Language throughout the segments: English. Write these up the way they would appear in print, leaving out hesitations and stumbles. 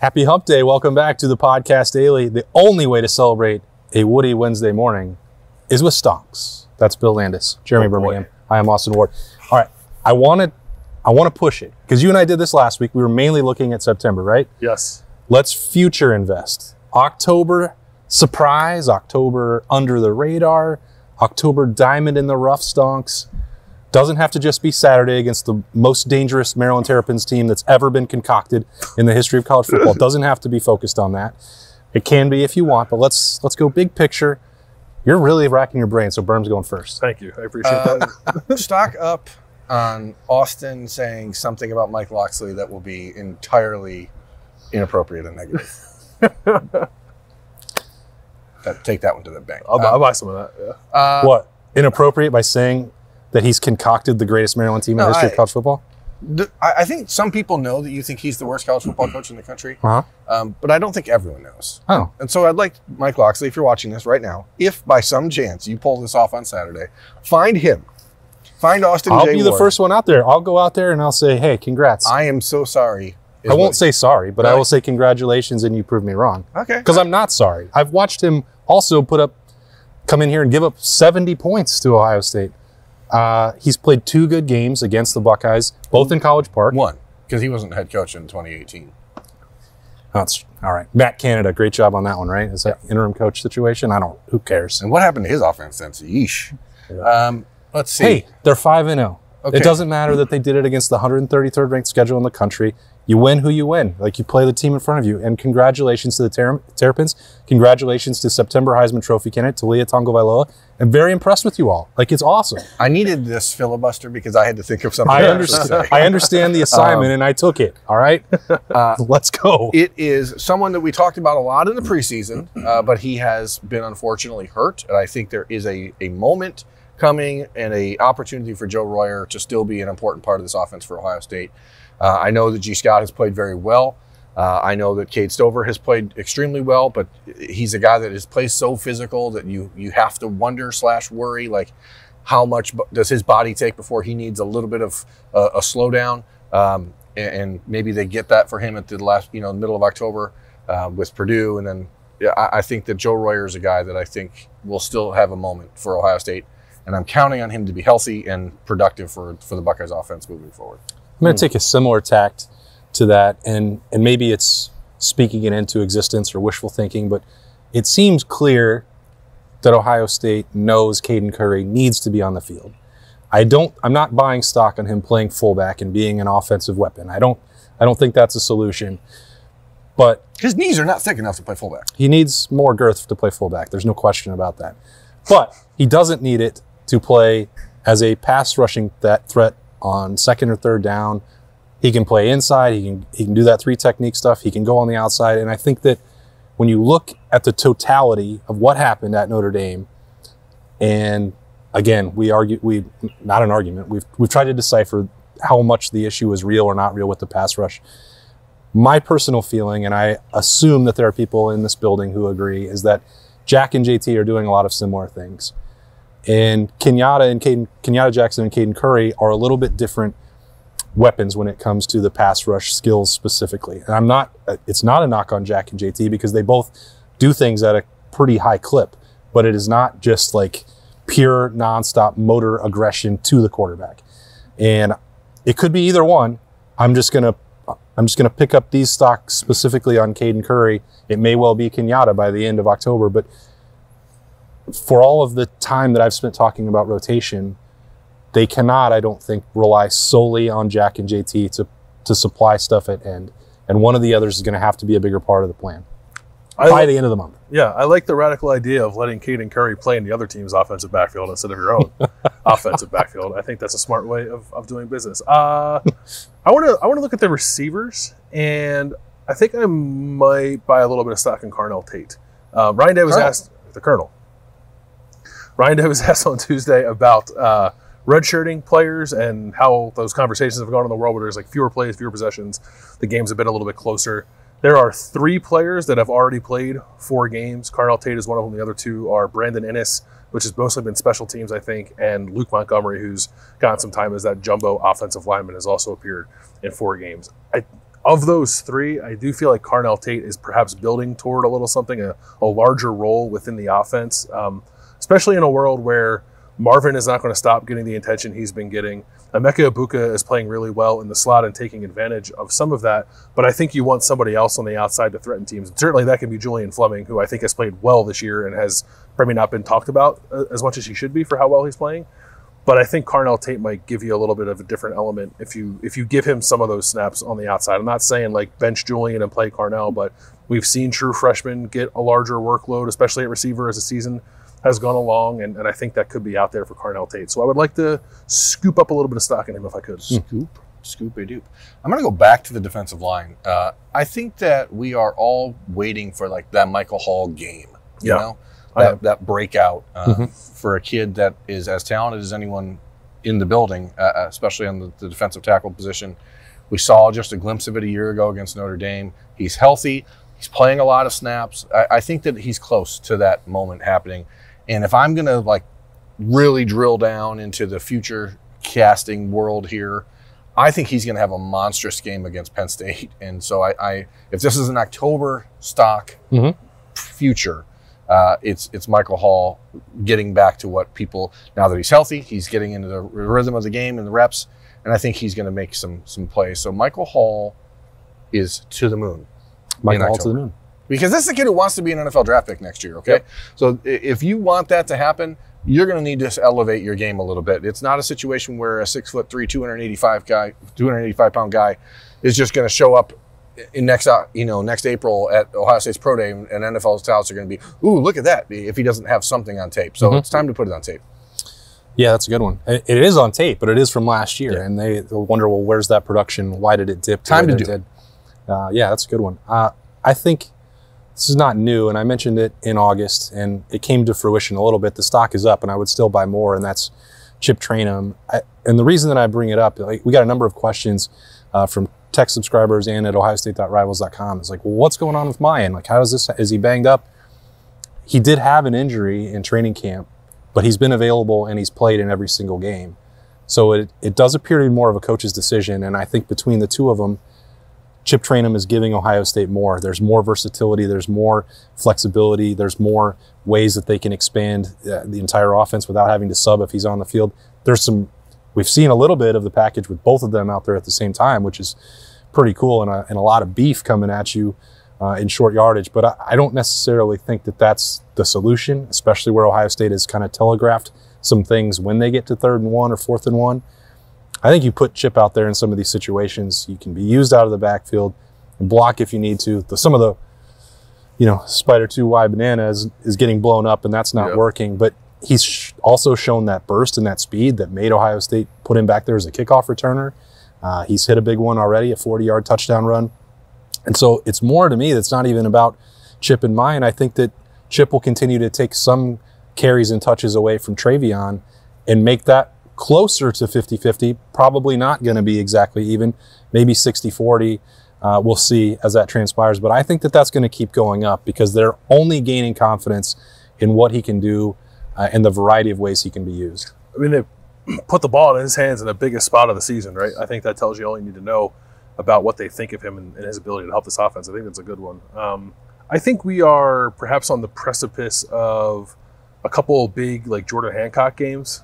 Happy Hump Day. Welcome back to the Podcast Daily. The only way to celebrate a Woody Wednesday morning is with stonks. That's Bill Landis, Jeremy Birmingham. I am Austin Ward. All right. I want to push it because you and I did this last week. We were mainly looking at September, right? Yes. Let's future invest. October surprise, October under the radar, October diamond in the rough stonks. Doesn't have to just be Saturday against the most dangerous Maryland Terrapins team that's ever been concocted in the history of college football. It doesn't have to be focused on that. It can be if you want, but let's go big picture. You're really racking your brain, so Berm's going first. Thank you. I appreciate that. Stock up on Austin saying something about Mike Locksley that will be entirely inappropriate and negative. Take that one to the bank. I'll buy some of that. Yeah. What? Inappropriate by saying that he's concocted the greatest Maryland team in the history of college football? I think some people know that you think he's the worst college football coach in the country, but I don't think everyone knows. Oh. And so I'd like Mike Locksley, if you're watching this right now, if by some chance you pull this off on Saturday, find him. Find Austin I'll J. be the Ward. first one out there. I'll go out there and I'll say, hey, congrats. I am so sorry. I won't say sorry, but I will say congratulations and you proved me wrong. Okay. Because I'm not sorry. I've watched him also come in here and give up 70 points to Ohio State. He's played 2 good games against the Buckeyes, both in College Park. One, because he wasn't head coach in 2018. That's all right. Matt Canada, great job on that one, right? Is that interim coach situation? Who cares? And what happened to his offense then? Yeesh. Let's see. Hey, they're 5-0. Okay. It doesn't matter that they did it against the 133rd ranked schedule in the country. You win who you win. Like, you play the team in front of you. And congratulations to the Terrapins. Congratulations to September Heisman Trophy candidate, Talia Tagovailoa. I'm very impressed with you all. Like, it's awesome. I needed this filibuster because I had to think of something. I understand the assignment, and I took it. All right? Let's go. It is someone that we talked about a lot in the preseason, but he has been unfortunately hurt. And I think there is a moment coming and a opportunity for Joe Royer to still be an important part of this offense for Ohio State. I know that G. Scott has played very well. I know that Cade Stover has played extremely well, but he's a guy that is plays so physical that you have to wonder/worry, like, how much does his body take before he needs a little bit of a slowdown, and maybe they get that for him at the last, middle of October with Purdue, and then I think that Joe Royer is a guy that I think will still have a moment for Ohio State, and I'm counting on him to be healthy and productive for the Buckeyes offense moving forward. I'm going to take a similar tact to that, and maybe it's speaking it into existence or wishful thinking, but it seems clear that Ohio State knows Caden Curry needs to be on the field. I'm not buying stock on him playing fullback and being an offensive weapon. I don't think that's a solution. But his knees are not thick enough to play fullback. He needs more girth to play fullback. There's no question about that. But he doesn't need it to play as a pass rushing threat on second or third down. He can play inside. He can do that 3 technique stuff. He can go on the outside. And I think that when you look at the totality of what happened at Notre Dame, and again, we've tried to decipher how much the issue is real or not real with the pass rush. My personal feeling, and I assume that there are people in this building who agree, is that Jack and JT are doing a lot of similar things. And Kenyatta Jackson and Caden Curry are a little bit different weapons when it comes to the pass rush skills specifically. And it's not a knock on Jack and JT because they both do things at a pretty high clip, but it is not just like pure nonstop motor aggression to the quarterback. And it could be either one. I'm just gonna pick up these stocks specifically on Caden Curry. It may well be Kenyatta by the end of October, but for all of the time that I've spent talking about rotation, they cannot, I don't think, rely solely on Jack and JT to supply stuff at end. And one of the others is going to have to be a bigger part of the plan by the end of the month. Yeah, I like the radical idea of letting Caden Curry play in the other team's offensive backfield instead of your own offensive backfield. I think that's a smart way of doing business. I want to look at the receivers, and I think I might buy a little bit of stock in Carnell Tate. Ryan Day was asked, the Colonel. Ryan Day was asked on Tuesday about redshirting players and how those conversations have gone in the world where there's like fewer plays, fewer possessions. The games have been a little bit closer. There are 3 players that have already played 4 games. Carnell Tate is one of them. The other 2 are Brandon Ennis, which has mostly been special teams, I think, and Luke Montgomery, who's gotten some time as that jumbo offensive lineman, has also appeared in 4 games. Of those three, I do feel like Carnell Tate is perhaps building toward a little something, a larger role within the offense, especially in a world where Marvin is not going to stop getting the attention he's been getting. Emeka Ibuka is playing really well in the slot and taking advantage of some of that, but I think you want somebody else on the outside to threaten teams. And certainly that can be Julian Fleming, who I think has played well this year and has probably not been talked about as much as he should be for how well he's playing. But I think Carnell Tate might give you a little bit of a different element if you give him some of those snaps on the outside. I'm not saying like bench Julian and play Carnell, but we've seen true freshmen get a larger workload, especially at receiver as the season has gone along, and I think that could be out there for Carnell Tate. So I would like to scoop up a little bit of stock in him if I could. Scoop-a-doop. I'm going to go back to the defensive line. I think that we are all waiting for like that Michael Hall game, you know? That breakout for a kid that is as talented as anyone in the building, especially on the defensive tackle position. We saw just a glimpse of it a year ago against Notre Dame. He's healthy. He's playing a lot of snaps. I think that he's close to that moment happening. And if I'm going to like really drill down into the future casting world here, I think he's going to have a monstrous game against Penn State. And so if this is an October stock future, it's Michael Hall getting back to what people, now that he's healthy, he's getting into the rhythm of the game and the reps, and I think he's going to make some plays. So Michael Hall is to the moon. Michael Hall to the moon. Because this is a kid who wants to be an NFL draft pick next year, okay? Yep. So if you want that to happen, you're going to need to elevate your game a little bit. It's not a situation where a 6'3", 285-pound guy is just going to show up in next April at Ohio State's Pro Day, and NFL scouts are going to be, ooh, look at that, if he doesn't have something on tape. So it's time to put it on tape. Yeah, that's a good one. It is on tape, but it is from last year, and they'll wonder, well, where's that production? Why did it dip? Time to do it. Yeah, that's a good one. I think this is not new, and I mentioned it in August, and it came to fruition a little bit. The stock is up, and I would still buy more, and that's Chip Trayanum. And the reason that I bring it up, like, we got a number of questions from tech subscribers and at ohiostate.rivals.com. It's like, well, what's going on with Mayan? Like, is he banged up? He did have an injury in training camp, but he's been available and he's played in every single game. So it does appear to be more of a coach's decision, and I think between the two of them, Chip Trayanum is giving Ohio State more. There's more versatility. There's more flexibility. There's more ways that they can expand the entire offense without having to sub if he's on the field. We've seen a little bit of the package with both of them out there at the same time, which is pretty cool, and a lot of beef coming at you in short yardage. But I don't necessarily think that that's the solution, especially where Ohio State has kind of telegraphed some things when they get to 3rd and 1 or 4th and 1. I think you put Chip out there in some of these situations. You can be used out of the backfield and block if you need to. Some of the, Spider 2Y banana is getting blown up, and that's not working. But he's also shown that burst and that speed that made Ohio State put him back there as a kickoff returner. He's hit a big one already, a 40-yard touchdown run. And so it's more to me that's not even about Chip and Mayan. I think that Chip will continue to take some carries and touches away from Travion and make that closer to 50-50, probably not going to be exactly even, maybe 60-40. We'll see as that transpires. But I think that that's going to keep going up because they're only gaining confidence in what he can do and the variety of ways he can be used. I mean, they put the ball in his hands in the biggest spot of the season, right? I think that tells you all you need to know about what they think of him and his ability to help this offense. I think that's a good one. I think we are perhaps on the precipice of a couple of big, like, Jordan Hancock games.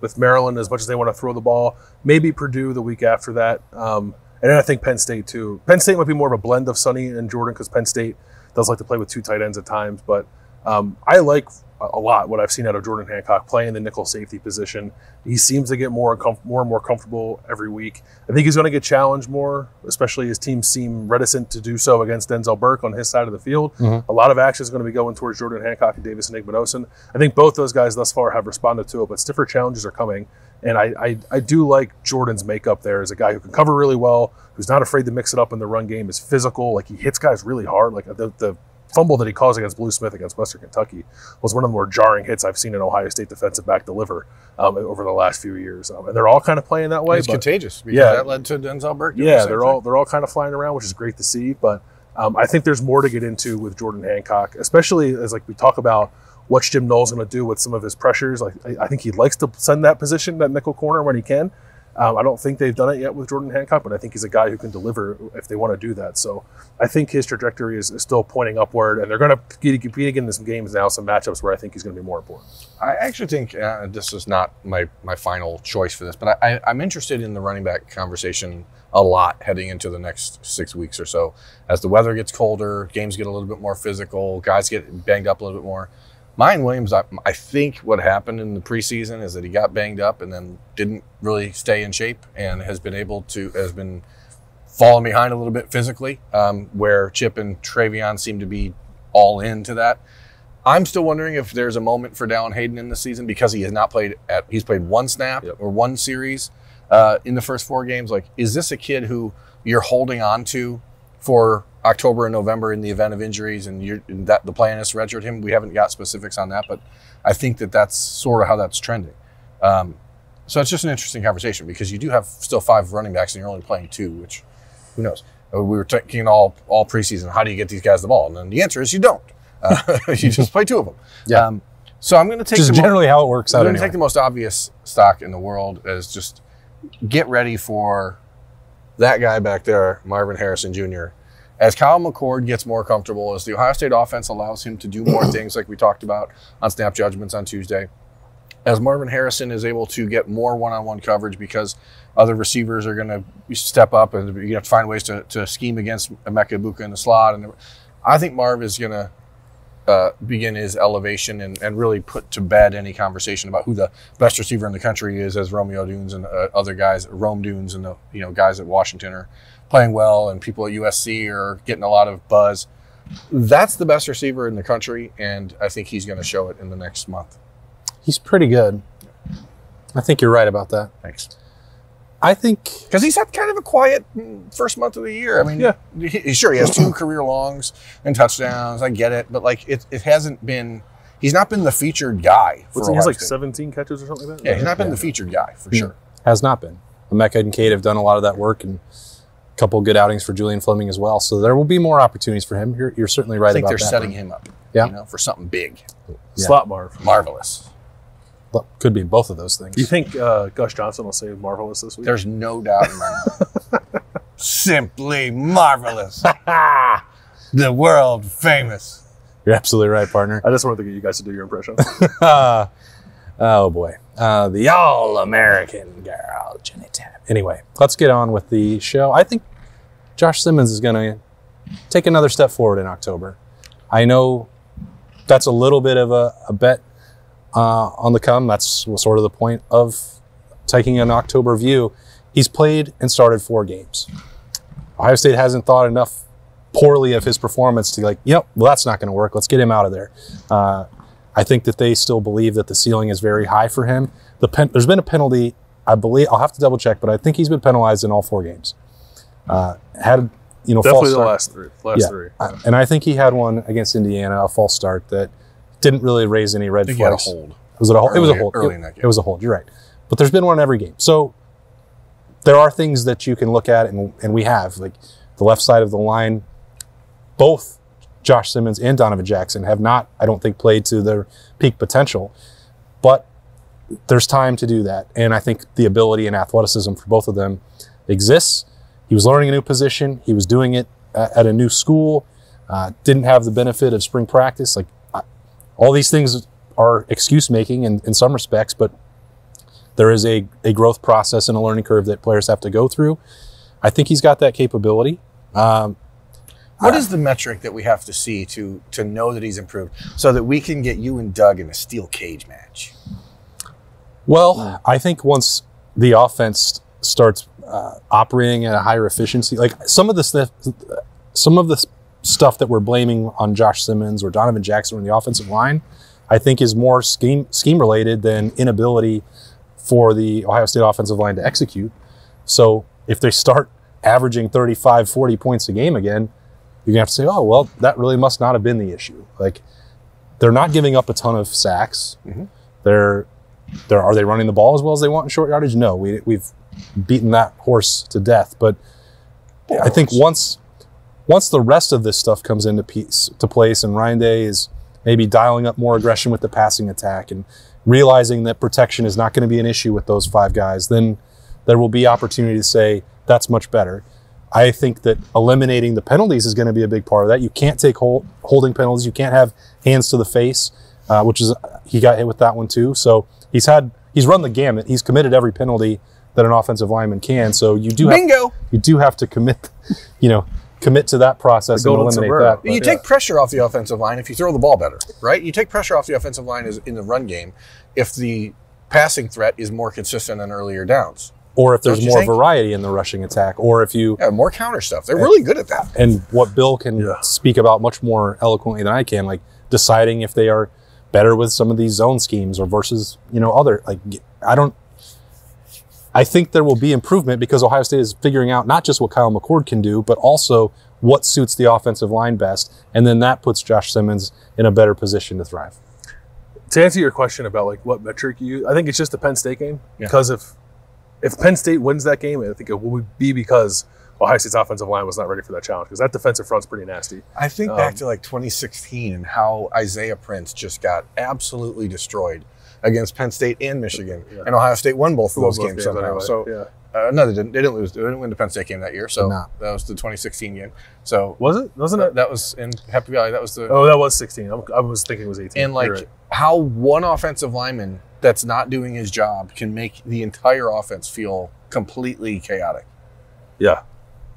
With Maryland, as much as they want to throw the ball, maybe Purdue the week after that. And then I think Penn State too. Penn State might be more of a blend of Sonny and Jordan because Penn State does like to play with 2 tight ends at times. But I like a lot what I've seen out of Jordan Hancock playing the nickel safety position. He seems to get more and more comfortable every week. I think he's going to get challenged more, especially his teams seem reticent to do so against Denzel Burke on his side of the field. A lot of action is going to be going towards Jordan Hancock and Davis Enigmenosin. I think both those guys thus far have responded to it, but stiffer challenges are coming. And I do like Jordan's makeup there as a guy who can cover really well, who's not afraid to mix it up in the run game, is physical. Like, he hits guys really hard. Like, the fumble that he caused against Blue Smith against Western Kentucky was one of the more jarring hits I've seen an Ohio State defensive back deliver over the last few years. And they're all kind of playing that way. It's contagious because that led to Denzel Burke. Yeah, they're all kind of flying around, which is great to see. But I think there's more to get into with Jordan Hancock, especially as we talk about what Jim Knowles going to do with some of his pressures. Like, I think he likes to send that position, that nickel corner when he can. I don't think they've done it yet with Jordan Hancock, but I think he's a guy who can deliver if they want to do that. So I think his trajectory is still pointing upward, and they're going to compete again in some games now, some matchups where I think he's going to be more important. I actually think this is not my final choice for this, but I'm interested in the running back conversation a lot heading into the next 6 weeks or so. As the weather gets colder, games get a little bit more physical, guys get banged up a little bit more. Mayan Williams, I think what happened in the preseason is that he got banged up and then didn't really stay in shape and has been falling behind a little bit physically, where Chip and Travion seem to be all into that. I'm still wondering if there's a moment for Dallin Hayden in the season because he has not played he's played one snap or one series in the first 4 games. Like, is this a kid who you're holding on to for October and November in the event of injuries, and that the plan is to redshirt him? We haven't got specifics on that, but I think that's sort of how that's trending. So it's just an interesting conversation because you do have still 5 running backs and you're only playing 2, which who knows? We were talking all preseason, how do you get these guys the ball? And then the answer is you don't. You just play 2 of them. Yeah. So I'm going to take just generally how it works out. I'm going to take the most obvious stock in the world as just get ready for that guy back there, Marvin Harrison Jr. As Kyle McCord gets more comfortable, as the Ohio State offense allows him to do more things like we talked about on snap judgments on Tuesday, as Marvin Harrison is able to get more one-on-one coverage because other receivers are going to step up and you have to find ways to scheme against Emeka Egbuka in the slot. And I think Marv is going to begin his elevation and really put to bed any conversation about who the best receiver in the country is, as Romeo Dunes and other guys, Rome Dunes and the guys at Washington are playing well, and people at USC are getting a lot of buzz. That's the best receiver in the country, and I think he's going to show it in the next month. He's pretty good. I think you're right about that. Thanks. I think because he's had kind of a quiet first month of the year. I mean, he has 2 career longs and touchdowns. I get it, but like it hasn't been. He's not been the featured guy. He has like 17 catches or something like that. Yeah, he's not been the featured guy for sure. Has not been. Emeka and Cade have done a lot of that work, and a couple of good outings for Julian Fleming as well. So there will be more opportunities for him. You're certainly right about that. I think they're setting him up. For something big. Slot Marv. Marvelous. Well, could be both of those things. Do you think Gus Johnson will say marvelous this week? There's no doubt in my mind. Simply marvelous. The world famous. You're absolutely right, partner. I just wanted to get you guys to do your impression. Oh, boy. The all-American girl, Jenny Tapp. Anyway, let's get on with the show. I think Josh Simmons is going to take another step forward in October. I know that's a little bit of a bet on the come. That's sort of the point of taking an October view. He's played and started 4 games. Ohio State hasn't thought enough poorly of his performance to well, that's not going to work. Let's get him out of there. I think that they still believe that the ceiling is very high for him. There's been a penalty, I believe. I'll have to double check, but I think he's been penalized in all 4 games. Definitely false start. Last three. And I think he had one against Indiana, a false start that didn't really raise any red flags. He had a hold. Was it a hold? It was a hold. Early in that game. It was a hold. You're right. But there's been one in every game. So there are things that you can look at, and we have. Like the left side of the line, both Josh Simmons and Donovan Jackson have not, I don't think, played to their peak potential. But there's time to do that. And I think the ability and athleticism for both of them exists. He was learning a new position. He was doing it at a new school. Didn't have the benefit of spring practice. All these things are excuse-making in some respects, but there is a growth process and a learning curve that players have to go through. I think he's got that capability. What is the metric that we have to see to know that he's improved so that we can get you and Doug in a steel cage match? Well, I think once the offense starts operating at a higher efficiency, like some of the stuff that we're blaming on Josh Simmons or Donovan Jackson on the offensive line, I think is more scheme related than inability for the Ohio State offensive line to execute. So if they start averaging 35, 40 points a game again, you're going to have to say, oh, well, that really must not have been the issue. Like, they're not giving up a ton of sacks. Mm-hmm. Are they running the ball as well as they want in short yardage? No, we've beaten that horse to death. But I think once the rest of this stuff comes into place and Ryan Day is maybe dialing up more aggression with the passing attack and realizing that protection is not going to be an issue with those 5 guys, then there will be opportunity to say that's much better. I think that eliminating the penalties is going to be a big part of that. You can't take holding penalties. You can't have hands to the face, which is he got hit with that one too. So he's run the gamut. He's committed every penalty that an offensive lineman can. So you do have to commit to that process and eliminate that. You take pressure off the offensive line if you throw the ball better, right? You take pressure off the offensive line in the run game if the passing threat is more consistent on earlier downs. Or if there's more variety in the rushing attack, or if you... Yeah, more counter stuff. They're really good at that. And what Bill can speak about much more eloquently than I can, like deciding if they are better with some of these zone schemes or versus, other... I think there will be improvement because Ohio State is figuring out not just what Kyle McCord can do, but also what suits the offensive line best. And then that puts Josh Simmons in a better position to thrive. To answer your question about like what metric you use, I think it's just the Penn State game. Because if Penn State wins that game, I think it will be because Ohio State's offensive line was not ready for that challenge because that defensive front's pretty nasty. I think back to like 2016 and how Isaiah Prince just got absolutely destroyed against Penn State and Michigan, and Ohio State won both of those games somehow. Anyway. So no, they didn't. They didn't lose. They didn't win the Penn State game that year. So that was the 2016 game. So was it? Wasn't it? That was in Happy Valley. That was the. Oh, that was 16. I was thinking it was 18. And like how one offensive lineman that's not doing his job can make the entire offense feel completely chaotic. Yeah,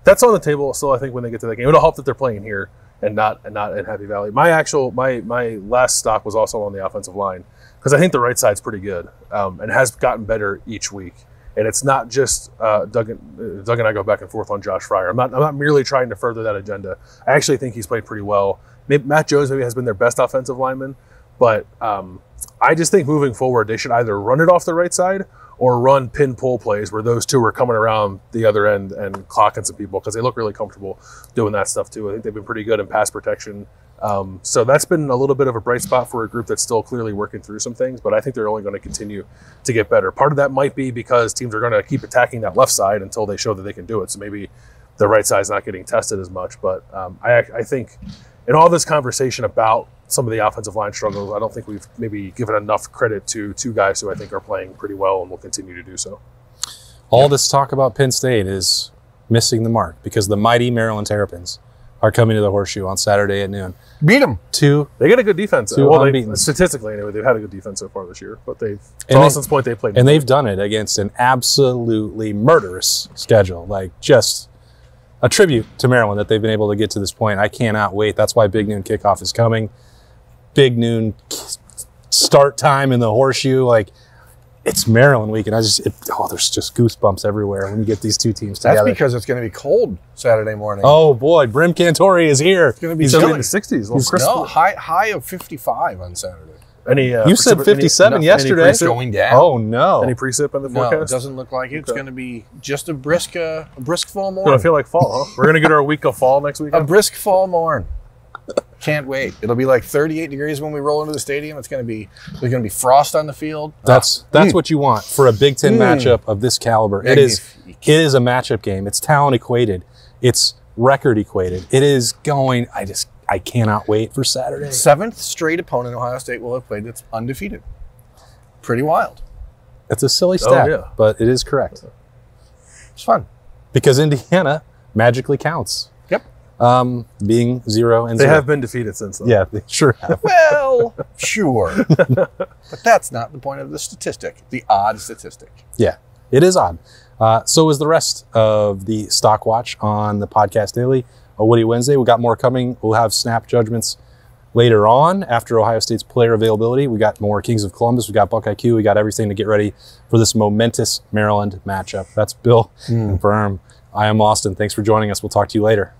that's on the table still. I think when they get to that game, it'll help that they're playing here and not in Happy Valley. My last stock was also on the offensive line because I think the right side's pretty good and has gotten better each week. And it's not just Doug and I go back and forth on Josh Fryer. I'm not merely trying to further that agenda. I actually think he's played pretty well. Matt Jones maybe has been their best offensive lineman, but I just think moving forward they should either run it off the right side or run pin pull plays where those two are coming around the other end and clocking some people because they look really comfortable doing that stuff too. I think they've been pretty good in pass protection. So that's been a little bit of a bright spot for a group that's still clearly working through some things, but I think they're only going to continue to get better. Part of that might be because teams are going to keep attacking that left side until they show that they can do it. So maybe the right side's not getting tested as much. But I think in all this conversation about some of the offensive line struggles, I don't think we've maybe given enough credit to two guys who I think are playing pretty well and will continue to do so. All this talk about Penn State is missing the mark because the mighty Maryland Terrapins are coming to the Horseshoe on Saturday at noon. Beat them. They get a good defense. Statistically, anyway, they've had a good defense so far this year. But Austin's point, they played. And they've done it against an absolutely murderous schedule. Like, just a tribute to Maryland that they've been able to get to this point. I cannot wait. That's why Big Noon kickoff is coming. Big Noon start time in the Horseshoe. Like, it's Maryland week, and there's just goosebumps everywhere when you get these two teams together. That's because it's going to be cold Saturday morning. Oh boy, Brim Cantori is here. It's going to be in the 60s. No, high of 55 on Saturday. You said 57 yesterday. It's going down. Oh no! Any precip on the forecast? No, it doesn't look like it. It's going to be just a brisk fall morning. Going to feel like fall, huh? We're going to get our week of fall next week. A brisk fall morn. Can't wait. It'll be like 38 degrees when we roll into the stadium. There's going to be frost on the field. That's what you want for a Big Ten matchup of this caliber. It is a matchup game. It's talent equated. It's record equated. It is going. I cannot wait for Saturday. 7th straight opponent Ohio State will have played that's undefeated. Pretty wild. It's a silly stat, but it is correct. It's fun because Indiana magically counts. Yep. Being 0-0. They have been defeated since then. Yeah, they sure have. Well, sure. But that's not the point of the statistic, the odd statistic. Yeah, it is odd. So is the rest of the Stock Watch on the Podcast Daily. A Woody Wednesday. We got more coming. We'll have snap judgments later on after Ohio State's player availability. We got more Kings of Columbus. We got Buckeye Q. We got everything to get ready for this momentous Maryland matchup. That's Bill and Firm. I am Austin. Thanks for joining us. We'll talk to you later.